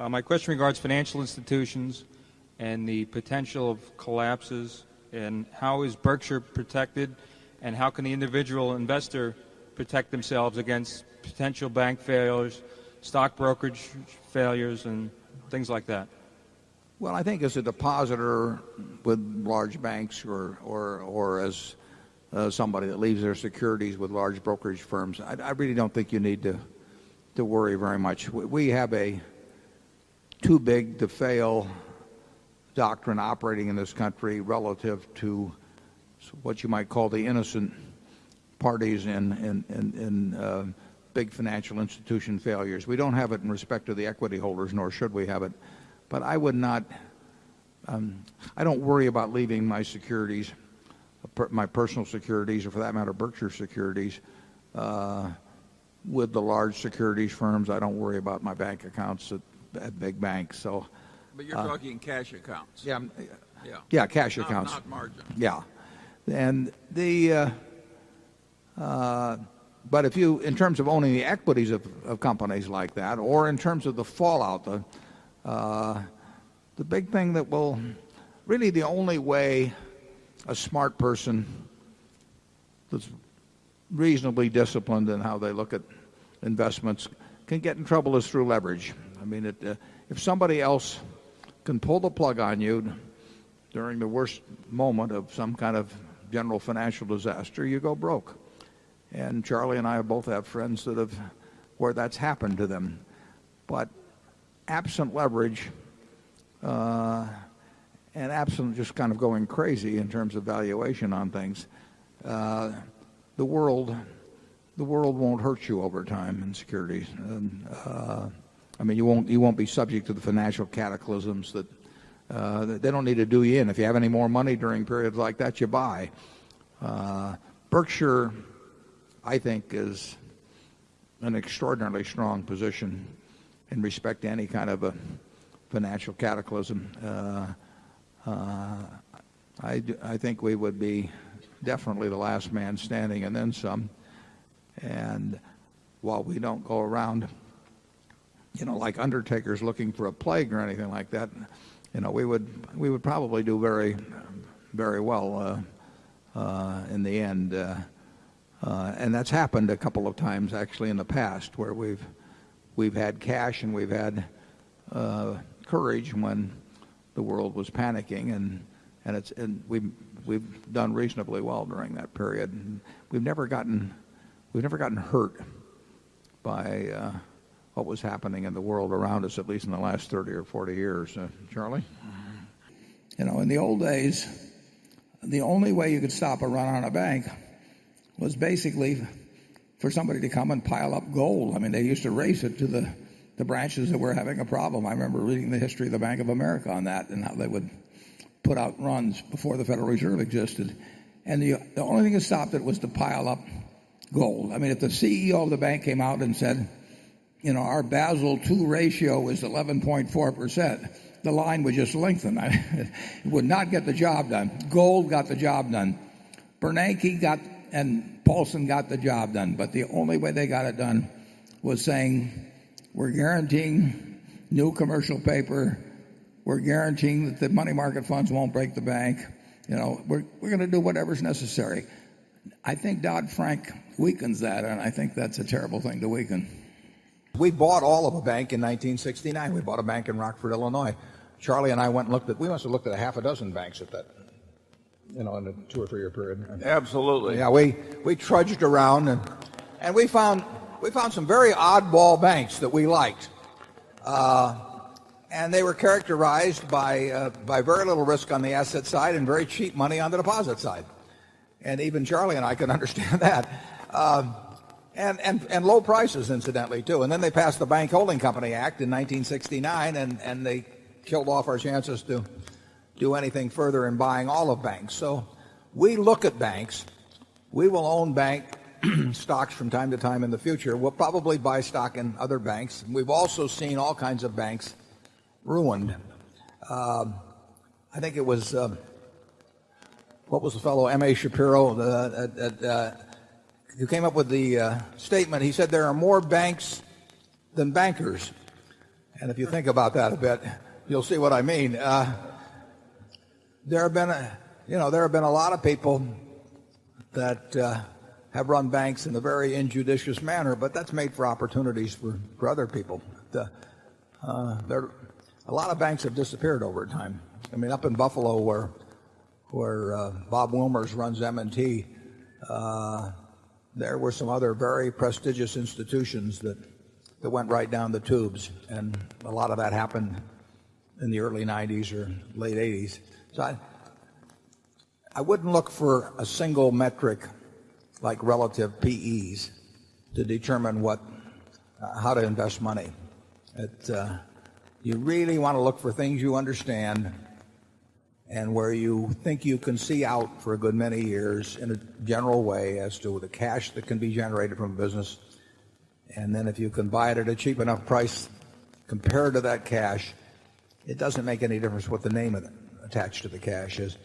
My question regards financial institutions and the potential of collapses, and how is Berkshire protected, and how can the individual investor protect themselves against potential bank failures, stock brokerage failures, and things like that? Well, I think as a depositor with large banks or as somebody that leaves their securities with large brokerage firms, I really don't think you need to worry very much. We have a too big to fail doctrine operating in this country relative to what you might call the innocent parties in big financial institution failures. We don't have it in respect to the equity holders, nor should we have it. But I would not, I don't worry about leaving my securities, my personal securities, or for that matter, Berkshire securities, with the large securities firms. I don't worry about my bank accounts at big banks. So, but you're talking cash accounts. Yeah, cash accounts. Not margin. Yeah. And but if you, in terms of owning the equities of companies like that, or in terms of the fallout, the big thing that will, really the only way a smart person that's reasonably disciplined in how they look at investments can get in trouble is through leverage. I mean, if somebody else can pull the plug on you during the worst moment of some kind of general financial disaster, you go broke. And Charlie and I both have friends that have, where that's happened to them. But absent leverage, and absent just kind of going crazy in terms of valuation on things, the world won't hurt you over time in securities. I mean, you won't be subject to the financial cataclysms that they don't need to do you in. If you have any more money during periods like that, you buy. Berkshire, I think, is an extraordinarily strong position in respect to any kind of a financial cataclysm. I think we would be definitely the last man standing and then some. And while we don't go around, like undertakers looking for a plague or anything like that, we would probably do very, very well in the end. And that's happened a couple of times actually in the past, where we've had cash and we've had courage when the world was panicking, and we've done reasonably well during that period. And we've never gotten hurt by what was happening in the world around us, at least in the last 30 or 40 years. Charlie? In the old days, the only way you could stop a run on a bank was basically for somebody to come and pile up gold. I mean, they used to race it to the branches that were having a problem. I remember reading the history of the Bank of America on that, and how they would put out runs before the Federal Reserve existed. And the only thing that stopped it was to pile up gold. I mean, if the CEO of the bank came out and said, our Basel II ratio is 11.4%, the line would just lengthen. It would not get the job done. Gold got the job done. Bernanke and Paulson got the job done. But the only way they got it done was saying, we're guaranteeing new commercial paper. We're guaranteeing that the money market funds won't break the bank. We're going to do whatever's necessary. I think Dodd-Frank weakens that, and I think that's a terrible thing to weaken. We bought all of a bank in 1969. We bought a bank in Rockford, Illinois. Charlie and I went and we must have looked at a half a dozen banks at that, in a 2 or 3 year period. Absolutely. Yeah, we trudged around and we found some very oddball banks that we liked. And they were characterized by very little risk on the asset side and very cheap money on the deposit side. And even Charlie and I could understand that. And low prices, incidentally, too. And then they passed the Bank Holding Company Act in 1969, and they killed off our chances to do anything further in buying all of banks. So we look at banks. We will own bank stocks from time to time in the future. We'll probably buy stock in other banks. We've also seen all kinds of banks ruined. I think it was, what was the fellow, M.A. Shapiro, who came up with the statement. He said there are more banks than bankers. And if you think about that a bit, you'll see what I mean. There have been a lot of people that have run banks in a very injudicious manner, but that's made for opportunities for other people. A lot of banks have disappeared over time. I mean, up in Buffalo, where Bob Wilmers runs M&T, there were some other very prestigious institutions that went right down the tubes, and a lot of that happened in the early 90s or late 80s. So I wouldn't look for a single metric like relative PEs to determine how to invest money. You really want to look for things you understand and where you think you can see out for a good many years in a general way as to the cash that can be generated from a business. And then if you can buy it at a cheap enough price compared to that cash, it doesn't make any difference what the name attached to the cash is.